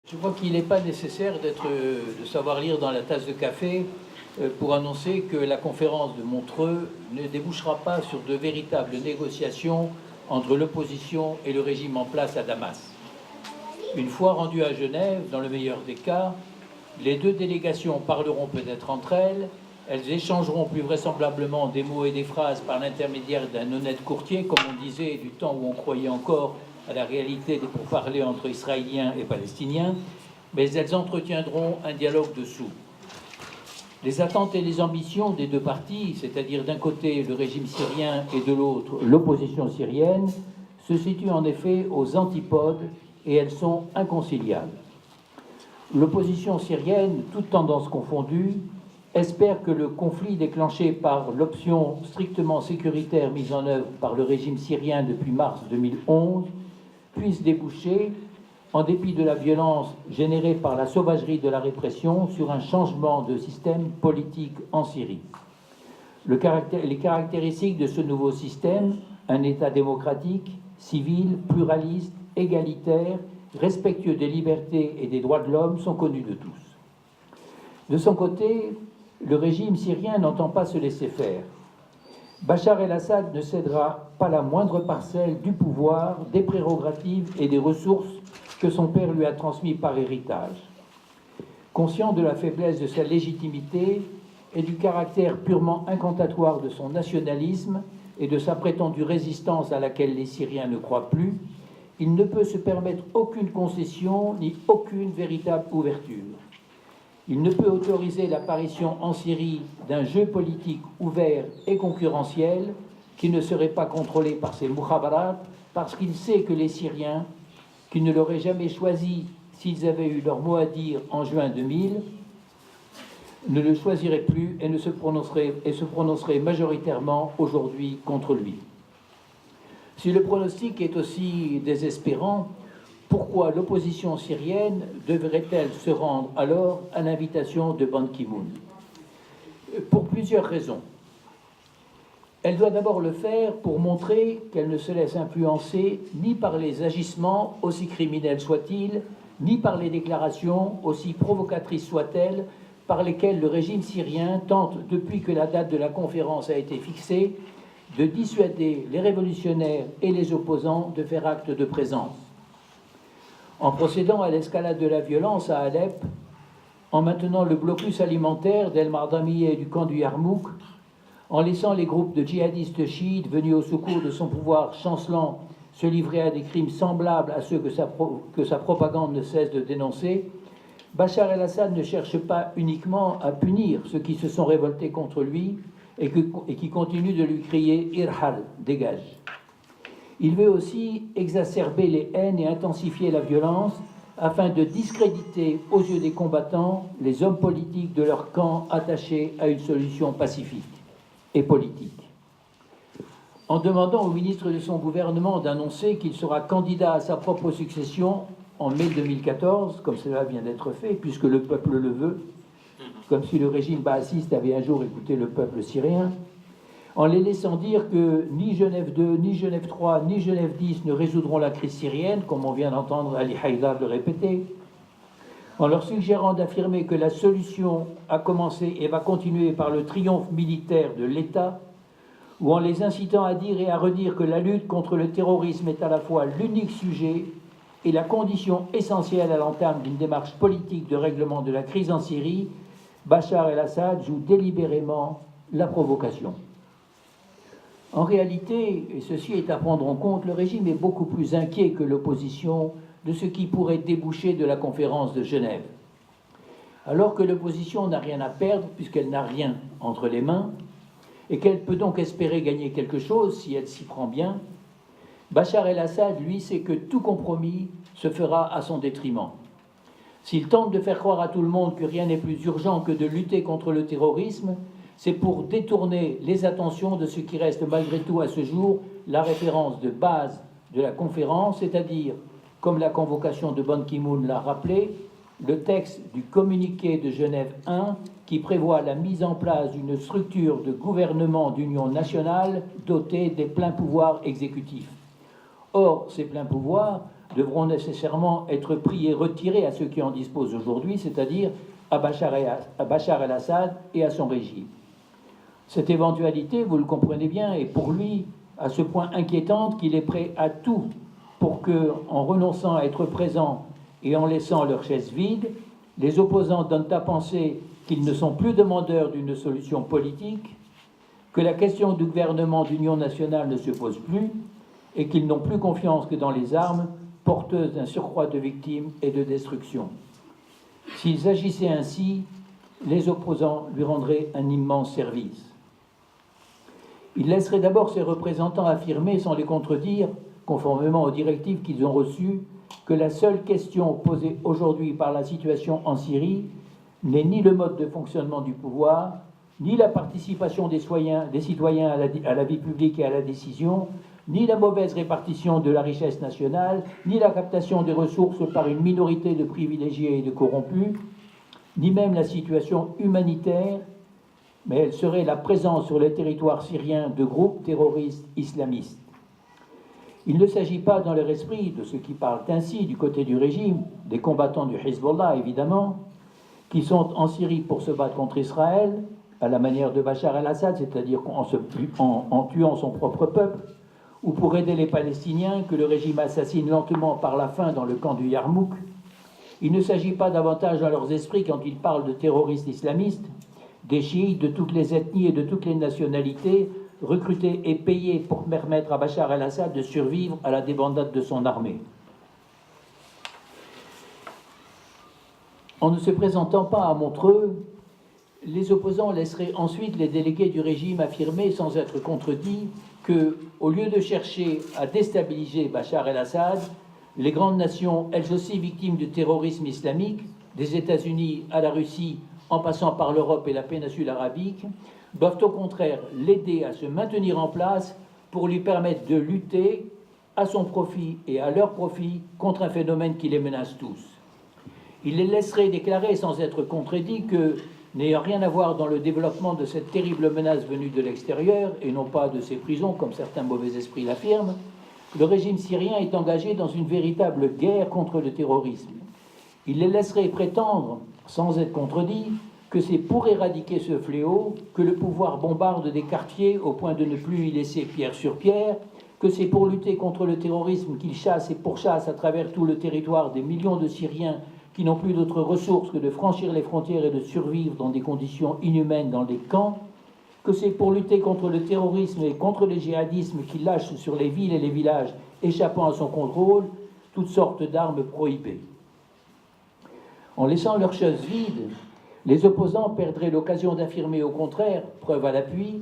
Je crois qu'il n'est pas nécessaire de savoir lire dans la tasse de café pour annoncer que la conférence de Montreux ne débouchera pas sur de véritables négociations entre l'opposition et le régime en place à Damas. Une fois rendues à Genève, dans le meilleur des cas, les deux délégations parleront peut-être entre elles, elles échangeront plus vraisemblablement des mots et des phrases par l'intermédiaire d'un honnête courtier, comme on disait du temps où on croyait encore à la réalité des pourparlers entre Israéliens et Palestiniens, mais elles entretiendront un dialogue dessous. Les attentes et les ambitions des deux parties, c'est-à-dire d'un côté le régime syrien et de l'autre l'opposition syrienne, se situent en effet aux antipodes et elles sont inconciliables. L'opposition syrienne, toutes tendances confondues, espère que le conflit déclenché par l'option strictement sécuritaire mise en œuvre par le régime syrien depuis mars 2011 puisse déboucher, en dépit de la violence générée par la sauvagerie de la répression, sur un changement de système politique en Syrie. Les caractéristiques de ce nouveau système, un État démocratique, civil, pluraliste, égalitaire, respectueux des libertés et des droits de l'homme, sont connues de tous. De son côté, le régime syrien n'entend pas se laisser faire. Bachar el-Assad ne cédera pas la moindre parcelle du pouvoir, des prérogatives et des ressources que son père lui a transmis par héritage. Conscient de la faiblesse de sa légitimité et du caractère purement incantatoire de son nationalisme et de sa prétendue résistance à laquelle les Syriens ne croient plus, il ne peut se permettre aucune concession ni aucune véritable ouverture. Il ne peut autoriser l'apparition en Syrie d'un jeu politique ouvert et concurrentiel qui ne serait pas contrôlé par ses mukhabarat, parce qu'il sait que les Syriens, qui ne l'auraient jamais choisi s'ils avaient eu leur mot à dire en juin 2000, ne le choisiraient plus et se prononceraient majoritairement aujourd'hui contre lui. Si le pronostic est aussi désespérant, pourquoi l'opposition syrienne devrait-elle se rendre alors à l'invitation de Ban Ki-moon? Pour plusieurs raisons. Elle doit d'abord le faire pour montrer qu'elle ne se laisse influencer ni par les agissements, aussi criminels soient-ils, ni par les déclarations, aussi provocatrices soient-elles, par lesquelles le régime syrien tente, depuis que la date de la conférence a été fixée, de dissuader les révolutionnaires et les opposants de faire acte de présence. En procédant à l'escalade de la violence à Alep, en maintenant le blocus alimentaire d'El Mardamieh et du camp du Yarmouk, en laissant les groupes de djihadistes chiites venus au secours de son pouvoir chancelant se livrer à des crimes semblables à ceux que sa propagande ne cesse de dénoncer, Bachar el-Assad ne cherche pas uniquement à punir ceux qui se sont révoltés contre lui et qui continuent de lui crier « Irhal, dégage ». Il veut aussi exacerber les haines et intensifier la violence afin de discréditer aux yeux des combattants les hommes politiques de leur camp attachés à une solution pacifique et politique. En demandant au ministre de son gouvernement d'annoncer qu'il sera candidat à sa propre succession en mai 2014, comme cela vient d'être fait, puisque le peuple le veut, comme si le régime baassiste avait un jour écouté le peuple syrien, en les laissant dire que ni Genève 2, ni Genève 3, ni Genève 10 ne résoudront la crise syrienne, comme on vient d'entendre Ali Haïdar le répéter, en leur suggérant d'affirmer que la solution a commencé et va continuer par le triomphe militaire de l'État, ou en les incitant à dire et à redire que la lutte contre le terrorisme est à la fois l'unique sujet et la condition essentielle à l'entame d'une démarche politique de règlement de la crise en Syrie, Bachar el-Assad joue délibérément la provocation. En réalité, et ceci est à prendre en compte, le régime est beaucoup plus inquiet que l'opposition de ce qui pourrait déboucher de la conférence de Genève. Alors que l'opposition n'a rien à perdre, puisqu'elle n'a rien entre les mains, et qu'elle peut donc espérer gagner quelque chose si elle s'y prend bien, Bachar el-Assad, lui, sait que tout compromis se fera à son détriment. S'il tente de faire croire à tout le monde que rien n'est plus urgent que de lutter contre le terrorisme, c'est pour détourner les attentions de ce qui reste malgré tout à ce jour la référence de base de la conférence, c'est-à-dire, comme la convocation de Ban Ki-moon l'a rappelé, le texte du communiqué de Genève 1 qui prévoit la mise en place d'une structure de gouvernement d'union nationale dotée des pleins pouvoirs exécutifs. Or, ces pleins pouvoirs devront nécessairement être pris et retirés à ceux qui en disposent aujourd'hui, c'est-à-dire à Bachar el-Assad et à son régime. Cette éventualité, vous le comprenez bien, est pour lui à ce point inquiétante qu'il est prêt à tout pour que, en renonçant à être présent et en laissant leur chaise vide, les opposants donnent à penser qu'ils ne sont plus demandeurs d'une solution politique, que la question du gouvernement d'union nationale ne se pose plus et qu'ils n'ont plus confiance que dans les armes porteuses d'un surcroît de victimes et de destruction. S'ils agissaient ainsi, les opposants lui rendraient un immense service. Il laisserait d'abord ses représentants affirmer, sans les contredire, conformément aux directives qu'ils ont reçues, que la seule question posée aujourd'hui par la situation en Syrie n'est ni le mode de fonctionnement du pouvoir, ni la participation des citoyens à la vie publique et à la décision, ni la mauvaise répartition de la richesse nationale, ni la captation des ressources par une minorité de privilégiés et de corrompus, ni même la situation humanitaire, mais elle serait la présence sur les territoires syriens de groupes terroristes islamistes. Il ne s'agit pas dans leur esprit de ceux qui parlent ainsi du côté du régime, des combattants du Hezbollah évidemment, qui sont en Syrie pour se battre contre Israël, à la manière de Bachar el-Assad, c'est-à-dire en tuant son propre peuple, ou pour aider les Palestiniens que le régime assassine lentement par la faim dans le camp du Yarmouk. Il ne s'agit pas davantage dans leurs esprits, quand ils parlent de terroristes islamistes, des chiites de toutes les ethnies et de toutes les nationalités, recrutés et payés pour permettre à Bachar el-Assad de survivre à la débandade de son armée. En ne se présentant pas à Montreux, les opposants laisseraient ensuite les délégués du régime affirmer, sans être contredits, que, au lieu de chercher à déstabiliser Bachar el-Assad, les grandes nations, elles aussi victimes du terrorisme islamique, des États-Unis à la Russie, en passant par l'Europe et la péninsule arabique, doivent au contraire l'aider à se maintenir en place pour lui permettre de lutter à son profit et à leur profit contre un phénomène qui les menace tous. Il les laisserait déclarer sans être contredit que, n'ayant rien à voir dans le développement de cette terrible menace venue de l'extérieur, et non pas de ses prisons, comme certains mauvais esprits l'affirment, le régime syrien est engagé dans une véritable guerre contre le terrorisme. Il les laisserait prétendre, sans être contredit, que c'est pour éradiquer ce fléau que le pouvoir bombarde des quartiers au point de ne plus y laisser pierre sur pierre, que c'est pour lutter contre le terrorisme qu'il chasse et pourchasse à travers tout le territoire des millions de Syriens qui n'ont plus d'autre ressource que de franchir les frontières et de survivre dans des conditions inhumaines dans les camps, que c'est pour lutter contre le terrorisme et contre le djihadisme qu'il lâche sur les villes et les villages échappant à son contrôle toutes sortes d'armes prohibées. En laissant leurs chaises vides, les opposants perdraient l'occasion d'affirmer au contraire, preuve à l'appui,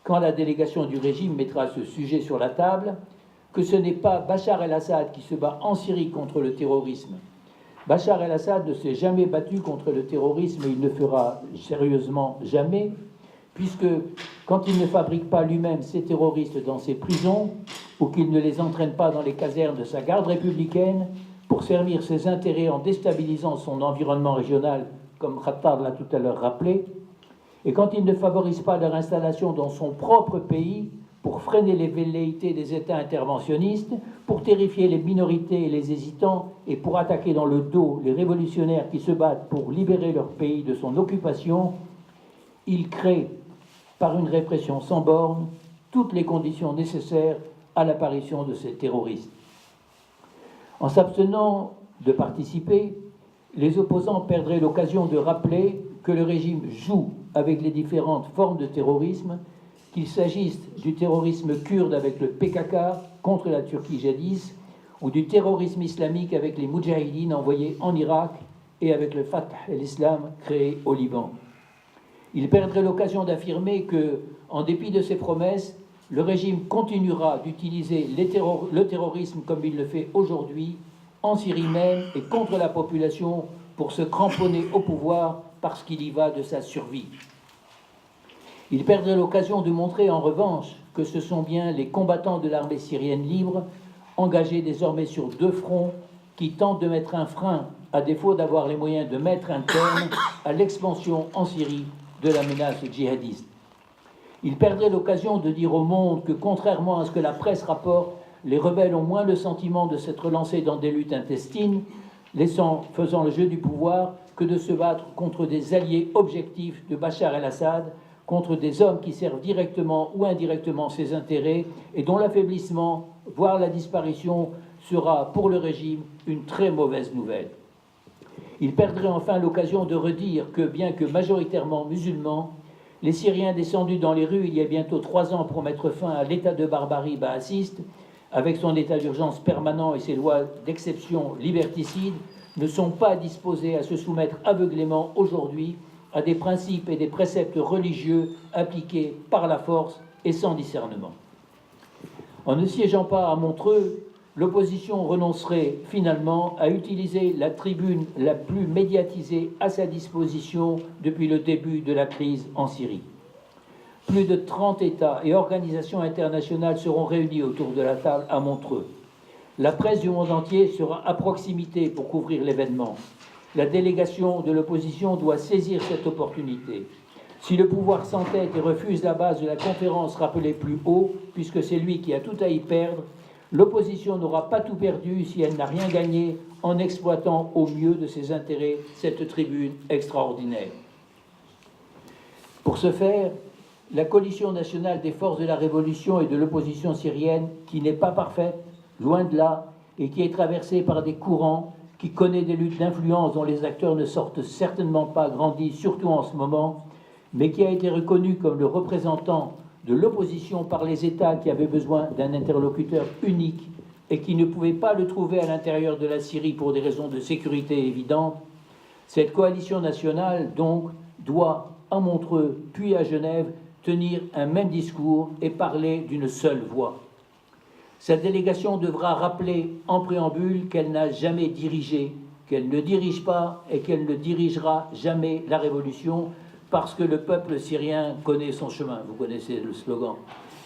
quand la délégation du régime mettra ce sujet sur la table, que ce n'est pas Bachar el-Assad qui se bat en Syrie contre le terrorisme. Bachar el-Assad ne s'est jamais battu contre le terrorisme et il ne fera sérieusement jamais, puisque quand il ne fabrique pas lui-même ses terroristes dans ses prisons ou qu'il ne les entraîne pas dans les casernes de sa garde républicaine pour servir ses intérêts en déstabilisant son environnement régional, comme Khattab l'a tout à l'heure rappelé, et quand il ne favorise pas leur installation dans son propre pays pour freiner les velléités des États interventionnistes, pour terrifier les minorités et les hésitants, et pour attaquer dans le dos les révolutionnaires qui se battent pour libérer leur pays de son occupation, il crée, par une répression sans bornes, toutes les conditions nécessaires à l'apparition de ces terroristes. En s'abstenant de participer, les opposants perdraient l'occasion de rappeler que le régime joue avec les différentes formes de terrorisme, qu'il s'agisse du terrorisme kurde avec le PKK contre la Turquie jadis, ou du terrorisme islamique avec les Moudjahidines envoyés en Irak et avec le Fatah et l'Islam créé au Liban. Il perdrait l'occasion d'affirmer que, en dépit de ses promesses, le régime continuera d'utiliser le terrorisme comme il le fait aujourd'hui, en Syrie même et contre la population, pour se cramponner au pouvoir parce qu'il y va de sa survie. Il perdrait l'occasion de montrer en revanche que ce sont bien les combattants de l'armée syrienne libre, engagés désormais sur deux fronts, qui tentent de mettre un frein, à défaut d'avoir les moyens de mettre un terme à l'expansion en Syrie de la menace djihadiste. Il perdrait l'occasion de dire au monde que, contrairement à ce que la presse rapporte, les rebelles ont moins le sentiment de s'être lancés dans des luttes intestines, faisant le jeu du pouvoir, que de se battre contre des alliés objectifs de Bachar el-Assad, contre des hommes qui servent directement ou indirectement ses intérêts et dont l'affaiblissement, voire la disparition, sera pour le régime une très mauvaise nouvelle. Il perdrait enfin l'occasion de redire que, bien que majoritairement musulmans, les Syriens descendus dans les rues il y a bientôt 3 ans pour mettre fin à l'état de barbarie baassiste, avec son état d'urgence permanent et ses lois d'exception liberticides, ne sont pas disposés à se soumettre aveuglément aujourd'hui à des principes et des préceptes religieux appliqués par la force et sans discernement. En ne siégeant pas à Montreux, l'opposition renoncerait finalement à utiliser la tribune la plus médiatisée à sa disposition depuis le début de la crise en Syrie. Plus de 30 États et organisations internationales seront réunis autour de la table à Montreux. La presse du monde entier sera à proximité pour couvrir l'événement. La délégation de l'opposition doit saisir cette opportunité. Si le pouvoir s'entête et refuse la base de la conférence rappelée plus haut, puisque c'est lui qui a tout à y perdre, l'opposition n'aura pas tout perdu si elle n'a rien gagné en exploitant au mieux de ses intérêts cette tribune extraordinaire. Pour ce faire, la coalition nationale des forces de la révolution et de l'opposition syrienne, qui n'est pas parfaite, loin de là, et qui est traversée par des courants, qui connaît des luttes d'influence dont les acteurs ne sortent certainement pas grandis, surtout en ce moment, mais qui a été reconnu comme le représentant de l'opposition par les États qui avaient besoin d'un interlocuteur unique et qui ne pouvaient pas le trouver à l'intérieur de la Syrie pour des raisons de sécurité évidentes, cette coalition nationale, donc, doit, à Montreux puis à Genève, tenir un même discours et parler d'une seule voix. Cette délégation devra rappeler en préambule qu'elle n'a jamais dirigé, qu'elle ne dirige pas et qu'elle ne dirigera jamais la révolution parce que le peuple syrien connaît son chemin. Vous connaissez le slogan.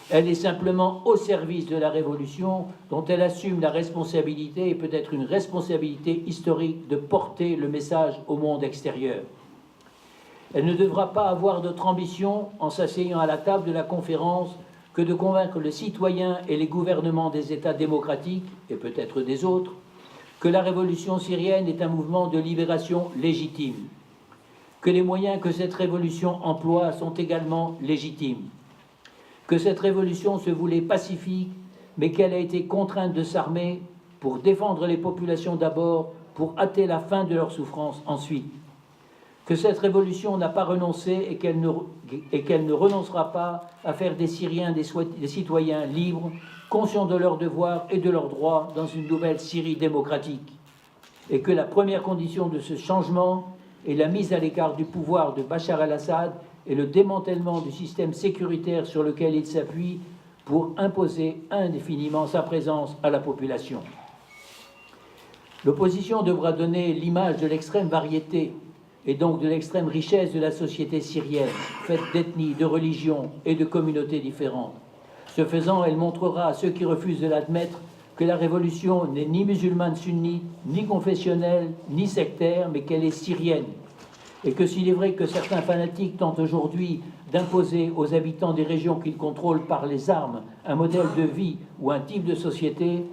Elle est simplement au service de la révolution dont elle assume la responsabilité et peut-être une responsabilité historique de porter le message au monde extérieur. Elle ne devra pas avoir d'autre ambition en s'asseyant à la table de la conférence que de convaincre le citoyen et les gouvernements des États démocratiques, et peut-être des autres, que la révolution syrienne est un mouvement de libération légitime, que les moyens que cette révolution emploie sont également légitimes, que cette révolution se voulait pacifique, mais qu'elle a été contrainte de s'armer pour défendre les populations d'abord, pour hâter la fin de leur souffrance ensuite, que cette révolution n'a pas renoncé et qu'elle ne renoncera pas à faire des Syriens des citoyens libres, conscients de leurs devoirs et de leurs droits dans une nouvelle Syrie démocratique, et que la première condition de ce changement est la mise à l'écart du pouvoir de Bachar el-Assad et le démantèlement du système sécuritaire sur lequel il s'appuie pour imposer indéfiniment sa présence à la population. L'opposition devra donner l'image de l'extrême variété et donc de l'extrême richesse de la société syrienne, faite d'ethnies, de religions et de communautés différentes. Ce faisant, elle montrera à ceux qui refusent de l'admettre que la révolution n'est ni musulmane sunnite, ni confessionnelle, ni sectaire, mais qu'elle est syrienne. Et que s'il est vrai que certains fanatiques tentent aujourd'hui d'imposer aux habitants des régions qu'ils contrôlent par les armes un modèle de vie ou un type de société,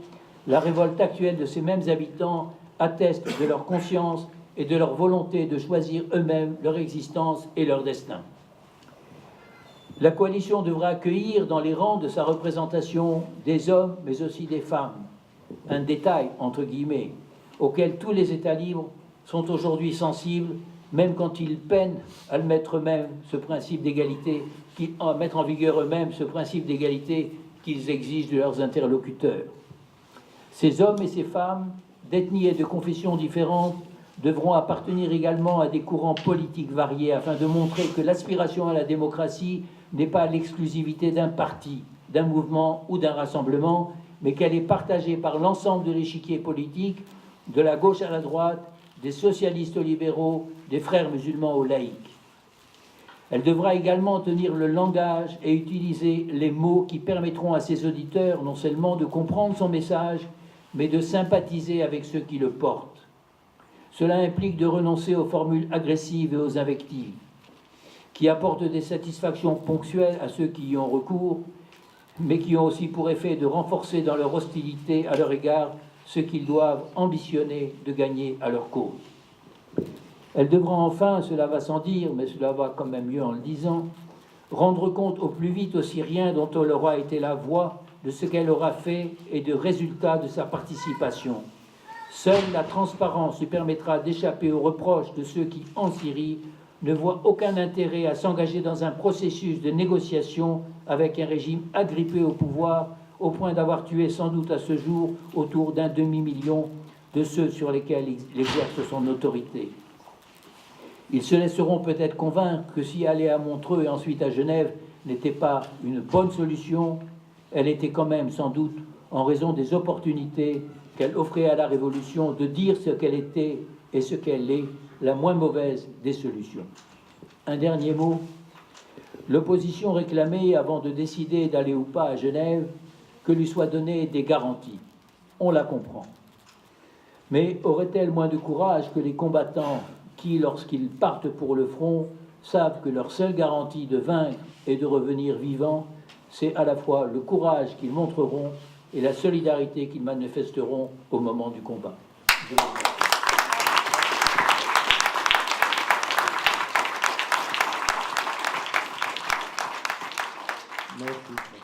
la révolte actuelle de ces mêmes habitants atteste de leur conscience et de leur volonté de choisir eux-mêmes leur existence et leur destin. La coalition devra accueillir dans les rangs de sa représentation des hommes, mais aussi des femmes. Un détail, entre guillemets, auquel tous les États libres sont aujourd'hui sensibles, même quand ils peinent à le mettre eux-mêmes, ce principe d'égalité, à mettre en vigueur eux-mêmes ce principe d'égalité qu'ils exigent de leurs interlocuteurs. Ces hommes et ces femmes, d'ethnies et de confessions différentes, devront appartenir également à des courants politiques variés afin de montrer que l'aspiration à la démocratie n'est pas l'exclusivité d'un parti, d'un mouvement ou d'un rassemblement, mais qu'elle est partagée par l'ensemble de l'échiquier politique, de la gauche à la droite, des socialistes aux libéraux, des frères musulmans aux laïcs. Elle devra également tenir le langage et utiliser les mots qui permettront à ses auditeurs non seulement de comprendre son message, mais de sympathiser avec ceux qui le portent. Cela implique de renoncer aux formules agressives et aux invectives, qui apportent des satisfactions ponctuelles à ceux qui y ont recours, mais qui ont aussi pour effet de renforcer dans leur hostilité à leur égard ce qu'ils doivent ambitionner de gagner à leur cause. Elles devront enfin, cela va sans dire, mais cela va quand même mieux en le disant, rendre compte au plus vite aux Syriens dont elle aura été la voix de ce qu'elle aura fait et de résultats de sa participation. Seule la transparence lui permettra d'échapper aux reproches de ceux qui, en Syrie, ne voient aucun intérêt à s'engager dans un processus de négociation avec un régime agrippé au pouvoir, au point d'avoir tué sans doute à ce jour autour d'un demi-million de ceux sur lesquels il exerce son autorité. Ils se laisseront peut-être convaincre que si aller à Montreux et ensuite à Genève n'était pas une bonne solution, elle était quand même sans doute, en raison des opportunités qu'elle offrait à la Révolution de dire ce qu'elle était et ce qu'elle est, la moins mauvaise des solutions. Un dernier mot. L'opposition réclamait, avant de décider d'aller ou pas à Genève, que lui soient données des garanties. On la comprend. Mais aurait-elle moins de courage que les combattants qui, lorsqu'ils partent pour le front, savent que leur seule garantie de vaincre et de revenir vivants, c'est à la fois le courage qu'ils montreront et la solidarité qu'ils manifesteront au moment du combat. Merci.